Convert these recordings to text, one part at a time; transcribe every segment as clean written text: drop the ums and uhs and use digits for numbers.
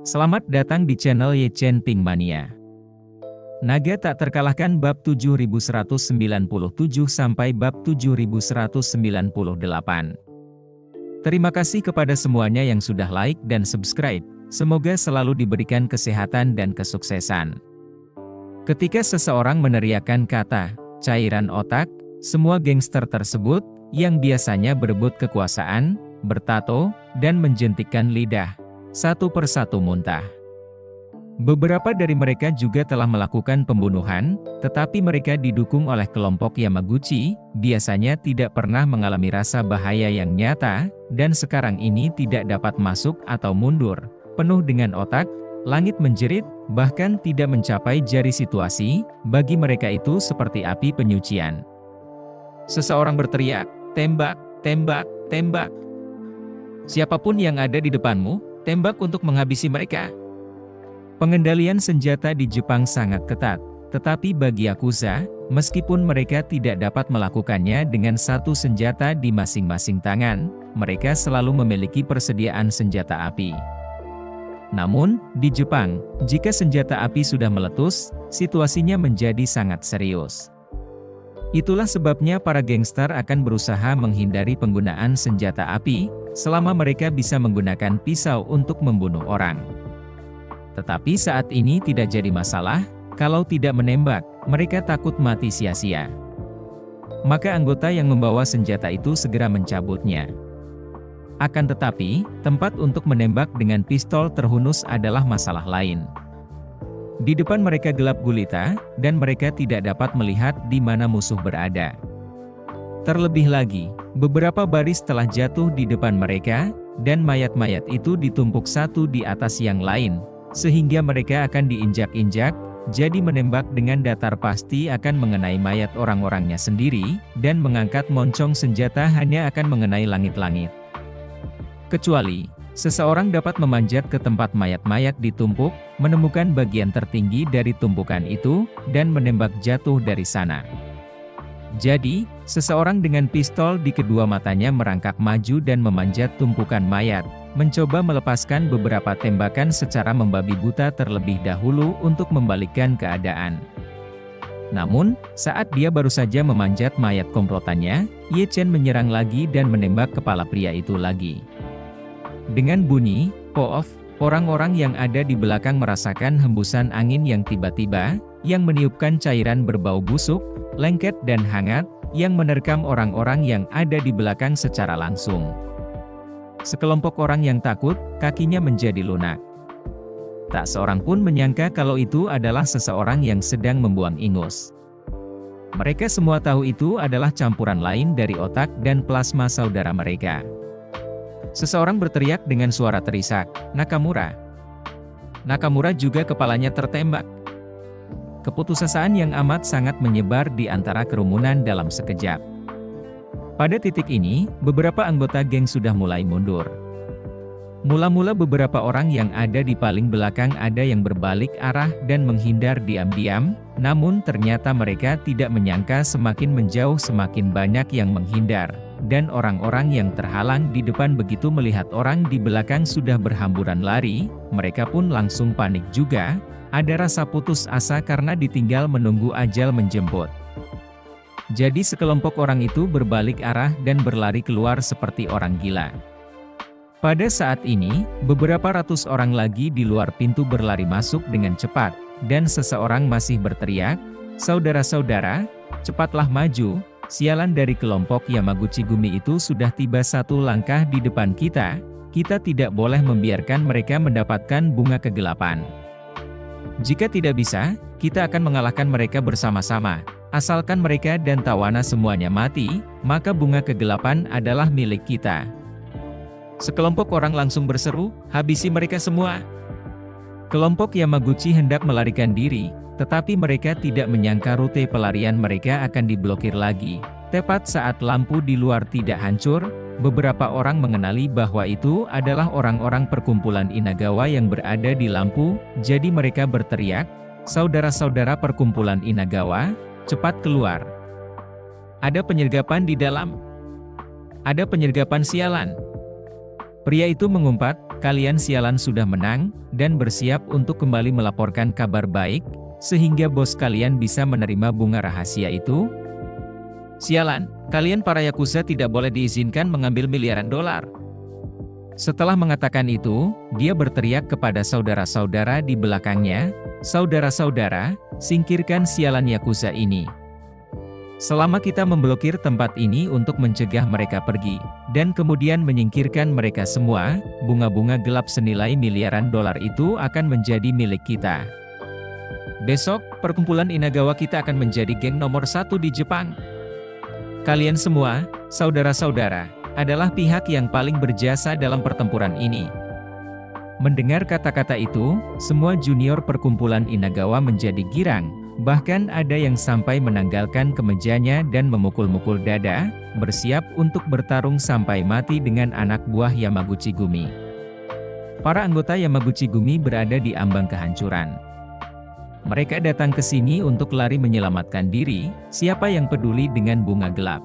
Selamat datang di channel Yechen Ping Mania. Naga tak terkalahkan bab 7197 sampai bab 7198. Terima kasih kepada semuanya yang sudah like dan subscribe. Semoga selalu diberikan kesehatan dan kesuksesan. Ketika seseorang meneriakkan kata cairan otak, semua gangster tersebut yang biasanya berebut kekuasaan, bertato, dan menjentikkan lidah, satu persatu muntah. Beberapa dari mereka juga telah melakukan pembunuhan, tetapi mereka didukung oleh kelompok Yamaguchi, biasanya tidak pernah mengalami rasa bahaya yang nyata, dan sekarang ini tidak dapat masuk atau mundur, penuh dengan otak, langit menjerit, bahkan tidak mencapai jari situasi, bagi mereka itu seperti api penyucian. Seseorang berteriak, "Tembak, tembak, tembak. Siapapun yang ada di depanmu, tembak untuk menghabisi mereka." Pengendalian senjata di Jepang sangat ketat, tetapi bagi Yakuza, meskipun mereka tidak dapat melakukannya dengan satu senjata di masing-masing tangan, mereka selalu memiliki persediaan senjata api. Namun, di Jepang, jika senjata api sudah meletus, situasinya menjadi sangat serius. Itulah sebabnya para gangster akan berusaha menghindari penggunaan senjata api, selama mereka bisa menggunakan pisau untuk membunuh orang. Tetapi saat ini tidak jadi masalah, kalau tidak menembak, mereka takut mati sia-sia. Maka anggota yang membawa senjata itu segera mencabutnya. Akan tetapi, tempat untuk menembak dengan pistol terhunus adalah masalah lain. Di depan mereka gelap gulita, dan mereka tidak dapat melihat di mana musuh berada. Terlebih lagi, beberapa baris telah jatuh di depan mereka, dan mayat-mayat itu ditumpuk satu di atas yang lain, sehingga mereka akan diinjak-injak, jadi menembak dengan datar pasti akan mengenai mayat orang-orangnya sendiri, dan mengangkat moncong senjata hanya akan mengenai langit-langit. Kecuali, seseorang dapat memanjat ke tempat mayat-mayat ditumpuk, menemukan bagian tertinggi dari tumpukan itu, dan menembak jatuh dari sana. Jadi, seseorang dengan pistol di kedua matanya merangkak maju dan memanjat tumpukan mayat, mencoba melepaskan beberapa tembakan secara membabi buta terlebih dahulu untuk membalikkan keadaan. Namun, saat dia baru saja memanjat mayat komplotannya, Ye Chen menyerang lagi dan menembak kepala pria itu lagi. Dengan bunyi "poof", orang-orang yang ada di belakang merasakan hembusan angin yang tiba-tiba, yang meniupkan cairan berbau busuk, lengket dan hangat, yang menerkam orang-orang yang ada di belakang secara langsung. Sekelompok orang yang takut, kakinya menjadi lunak. Tak seorang pun menyangka kalau itu adalah seseorang yang sedang membuang ingus. Mereka semua tahu itu adalah campuran lain dari otak dan plasma saudara mereka. Seseorang berteriak dengan suara terisak, "Nakamura!" Nakamura juga kepalanya tertembak. Keputusasaan yang amat sangat menyebar di antara kerumunan dalam sekejap. Pada titik ini, beberapa anggota geng sudah mulai mundur. Mula-mula beberapa orang yang ada di paling belakang ada yang berbalik arah dan menghindar diam-diam, namun ternyata mereka tidak menyangka semakin menjauh semakin banyak yang menghindar. Dan orang-orang yang terhalang di depan begitu melihat orang di belakang sudah berhamburan lari, mereka pun langsung panik juga, ada rasa putus asa karena ditinggal menunggu ajal menjemput. Jadi sekelompok orang itu berbalik arah dan berlari keluar seperti orang gila. Pada saat ini, beberapa ratus orang lagi di luar pintu berlari masuk dengan cepat, dan seseorang masih berteriak, "Saudara-saudara, cepatlah maju. Sialan dari kelompok Yamaguchi Gumi itu sudah tiba satu langkah di depan kita, kita tidak boleh membiarkan mereka mendapatkan bunga kegelapan. Jika tidak bisa, kita akan mengalahkan mereka bersama-sama. Asalkan mereka dan tawana semuanya mati, maka bunga kegelapan adalah milik kita." Sekelompok orang langsung berseru, "Habisi mereka semua!" Kelompok Yamaguchi hendak melarikan diri, tetapi mereka tidak menyangka rute pelarian mereka akan diblokir lagi. Tepat saat lampu di luar tidak hancur, beberapa orang mengenali bahwa itu adalah orang-orang perkumpulan Inagawa yang berada di lampu, jadi mereka berteriak, "Saudara-saudara perkumpulan Inagawa, cepat keluar. Ada penyergapan di dalam. Ada penyergapan sialan." Pria itu mengumpat, kalian sialan sudah menang, dan bersiap untuk kembali melaporkan kabar baik, sehingga bos kalian bisa menerima bunga rahasia itu? Sialan, kalian para Yakuza tidak boleh diizinkan mengambil miliaran dolar. Setelah mengatakan itu, dia berteriak kepada saudara-saudara di belakangnya, "Saudara-saudara, singkirkan sialan Yakuza ini. Selama kita memblokir tempat ini untuk mencegah mereka pergi, dan kemudian menyingkirkan mereka semua, bunga-bunga gelap senilai miliaran dolar itu akan menjadi milik kita. Besok, perkumpulan Inagawa kita akan menjadi geng nomor 1 di Jepang. Kalian semua, saudara-saudara, adalah pihak yang paling berjasa dalam pertempuran ini." Mendengar kata-kata itu, semua junior perkumpulan Inagawa menjadi girang, bahkan ada yang sampai menanggalkan kemejanya dan memukul-mukul dada, bersiap untuk bertarung sampai mati dengan anak buah Yamaguchi Gumi. Para anggota Yamaguchi Gumi berada di ambang kehancuran. Mereka datang ke sini untuk lari menyelamatkan diri, siapa yang peduli dengan bunga gelap.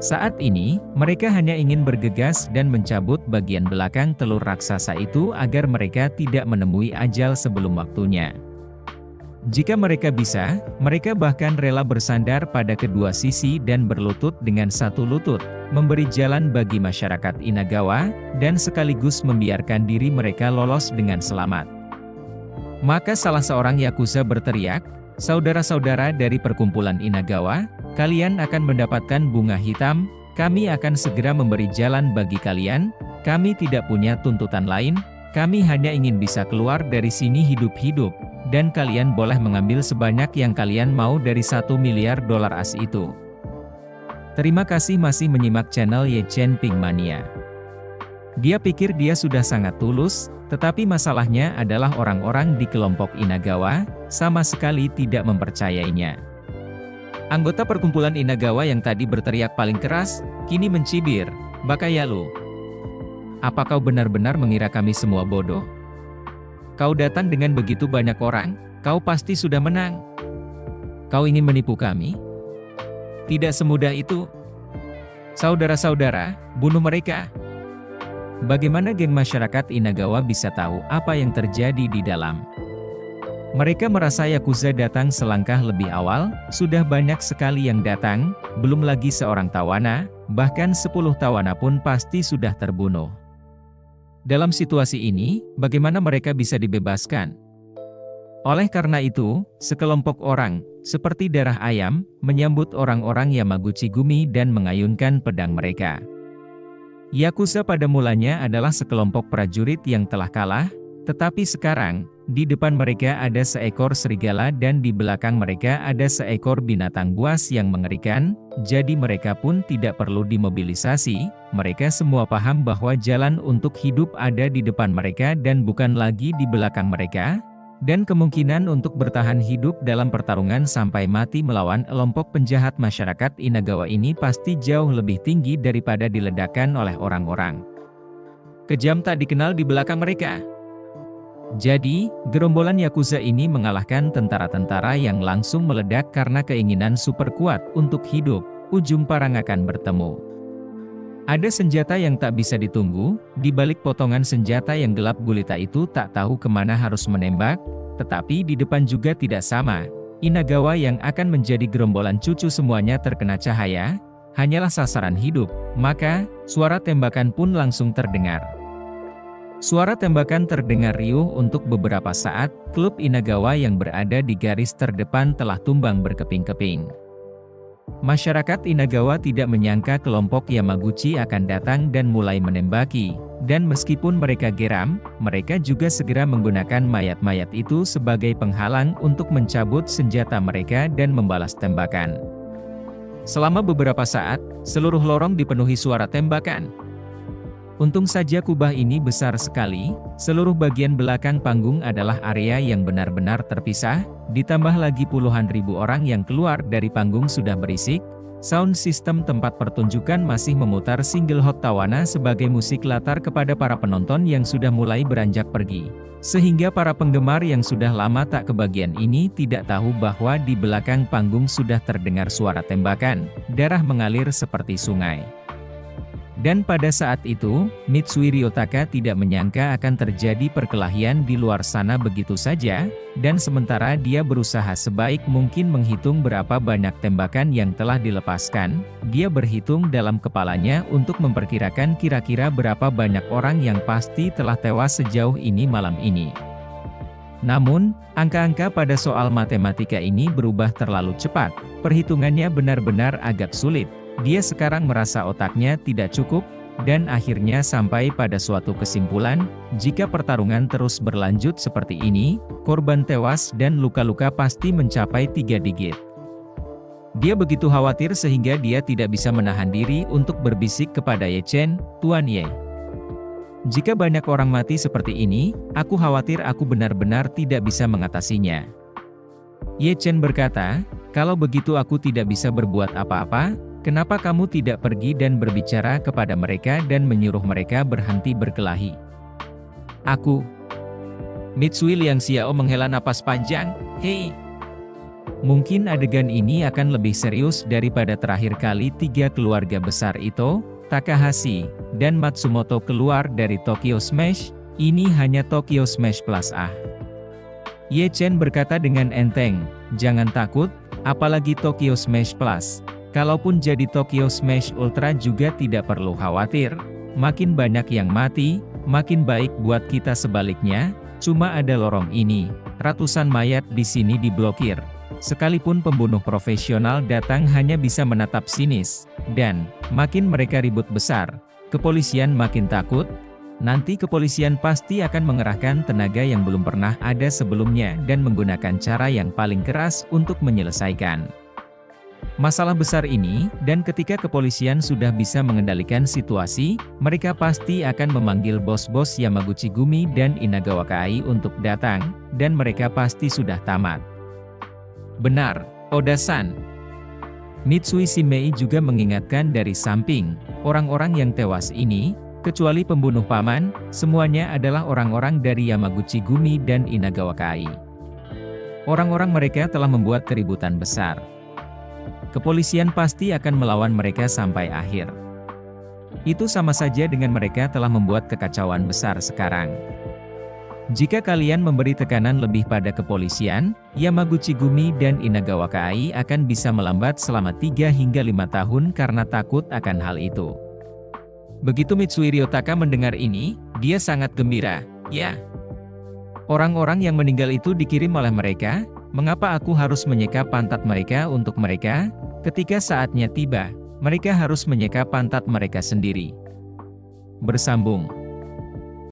Saat ini, mereka hanya ingin bergegas dan mencabut bagian belakang telur raksasa itu agar mereka tidak menemui ajal sebelum waktunya. Jika mereka bisa, mereka bahkan rela bersandar pada kedua sisi dan berlutut dengan satu lutut, memberi jalan bagi masyarakat Inagawa, dan sekaligus membiarkan diri mereka lolos dengan selamat. Maka salah seorang Yakuza berteriak, "Saudara-saudara dari perkumpulan Inagawa, kalian akan mendapatkan bunga hitam, kami akan segera memberi jalan bagi kalian, kami tidak punya tuntutan lain, kami hanya ingin bisa keluar dari sini hidup-hidup, dan kalian boleh mengambil sebanyak yang kalian mau dari 1 miliar dolar as itu." Terima kasih masih menyimak channel Ye Chen Ping Mania. Dia pikir dia sudah sangat tulus, tetapi masalahnya adalah orang-orang di kelompok Inagawa, sama sekali tidak mempercayainya. Anggota perkumpulan Inagawa yang tadi berteriak paling keras, kini mencibir, "Bakayalu, apa kau benar-benar mengira kami semua bodoh? Kau datang dengan begitu banyak orang, kau pasti sudah menang. Kau ingin menipu kami? Tidak semudah itu. Saudara-saudara, bunuh mereka." Bagaimana geng masyarakat Inagawa bisa tahu apa yang terjadi di dalam? Mereka merasa Yakuza datang selangkah lebih awal, sudah banyak sekali yang datang, belum lagi seorang tawana, bahkan 10 tawana pun pasti sudah terbunuh. Dalam situasi ini, bagaimana mereka bisa dibebaskan? Oleh karena itu, sekelompok orang, seperti darah ayam, menyambut orang-orang Yamaguchi Gumi dan mengayunkan pedang mereka. Yakuza pada mulanya adalah sekelompok prajurit yang telah kalah, tetapi sekarang, di depan mereka ada seekor serigala dan di belakang mereka ada seekor binatang buas yang mengerikan, jadi mereka pun tidak perlu dimobilisasi, mereka semua paham bahwa jalan untuk hidup ada di depan mereka dan bukan lagi di belakang mereka, dan kemungkinan untuk bertahan hidup dalam pertarungan sampai mati melawan kelompok penjahat masyarakat Inagawa ini pasti jauh lebih tinggi daripada diledakkan oleh orang-orang kejam tak dikenal di belakang mereka. Jadi, gerombolan Yakuza ini mengalahkan tentara-tentara yang langsung meledak karena keinginan super kuat untuk hidup, ujung parang akan bertemu. Ada senjata yang tak bisa ditunggu, di balik potongan senjata yang gelap gulita itu tak tahu kemana harus menembak, tetapi di depan juga tidak sama. Inagawa yang akan menjadi gerombolan cucu semuanya terkena cahaya, hanyalah sasaran hidup, maka, suara tembakan pun langsung terdengar. Suara tembakan terdengar riuh untuk beberapa saat, klub Inagawa yang berada di garis terdepan telah tumbang berkeping-keping. Masyarakat Inagawa tidak menyangka kelompok Yamaguchi akan datang dan mulai menembaki, dan meskipun mereka geram, mereka juga segera menggunakan mayat-mayat itu sebagai penghalang untuk mencabut senjata mereka dan membalas tembakan. Selama beberapa saat, seluruh lorong dipenuhi suara tembakan. Untung saja kubah ini besar sekali, seluruh bagian belakang panggung adalah area yang benar-benar terpisah, ditambah lagi puluhan ribu orang yang keluar dari panggung sudah berisik, sound system tempat pertunjukan masih memutar single Hot Tawana sebagai musik latar kepada para penonton yang sudah mulai beranjak pergi. Sehingga para penggemar yang sudah lama tak kebagian ini tidak tahu bahwa di belakang panggung sudah terdengar suara tembakan, darah mengalir seperti sungai. Dan pada saat itu, Mitsui Ryotaka tidak menyangka akan terjadi perkelahian di luar sana begitu saja, dan sementara dia berusaha sebaik mungkin menghitung berapa banyak tembakan yang telah dilepaskan, dia berhitung dalam kepalanya untuk memperkirakan kira-kira berapa banyak orang yang pasti telah tewas sejauh ini malam ini. Namun, angka-angka pada soal matematika ini berubah terlalu cepat, perhitungannya benar-benar agak sulit. Dia sekarang merasa otaknya tidak cukup, dan akhirnya sampai pada suatu kesimpulan, jika pertarungan terus berlanjut seperti ini, korban tewas dan luka-luka pasti mencapai 3 digit. Dia begitu khawatir sehingga dia tidak bisa menahan diri untuk berbisik kepada Ye Chen, "Tuan Ye. Jika banyak orang mati seperti ini, aku khawatir aku benar-benar tidak bisa mengatasinya." Ye Chen berkata, "Kalau begitu aku tidak bisa berbuat apa-apa. Kenapa kamu tidak pergi dan berbicara kepada mereka dan menyuruh mereka berhenti berkelahi?" "Aku..." Mitsui Liangxiao menghela napas panjang, "Hei. Mungkin adegan ini akan lebih serius daripada terakhir kali 3 keluarga besar Ito, Takahashi, dan Matsumoto keluar dari Tokyo Smash. Ini hanya Tokyo Smash Plus ah." Ye Chen berkata dengan enteng, "Jangan takut, apalagi Tokyo Smash Plus. Kalaupun jadi Tokyo Smash Ultra juga tidak perlu khawatir. Makin banyak yang mati, makin baik buat kita. Sebaliknya, cuma ada lorong ini, ratusan mayat di sini diblokir. Sekalipun pembunuh profesional datang hanya bisa menatap sinis, dan makin mereka ribut besar, kepolisian makin takut. Nanti kepolisian pasti akan mengerahkan tenaga yang belum pernah ada sebelumnya dan menggunakan cara yang paling keras untuk menyelesaikan masalah besar ini, dan ketika kepolisian sudah bisa mengendalikan situasi, mereka pasti akan memanggil bos-bos Yamaguchi Gumi dan Inagawa Kai untuk datang, dan mereka pasti sudah tamat." "Benar, Oda-san." Mitsui Shimei juga mengingatkan dari samping, "Orang-orang yang tewas ini, kecuali pembunuh paman, semuanya adalah orang-orang dari Yamaguchi Gumi dan Inagawa Kai. Orang-orang mereka telah membuat keributan besar. Kepolisian pasti akan melawan mereka sampai akhir. Itu sama saja dengan mereka telah membuat kekacauan besar sekarang. Jika kalian memberi tekanan lebih pada kepolisian, Yamaguchi Gumi dan Inagawa Kai akan bisa melambat selama 3 hingga 5 tahun karena takut akan hal itu." Begitu Mitsui Ryotaka mendengar ini, dia sangat gembira. "Ya, orang-orang yang meninggal itu dikirim oleh mereka. Mengapa aku harus menyeka pantat mereka untuk mereka? Ketika saatnya tiba, mereka harus menyeka pantat mereka sendiri." Bersambung.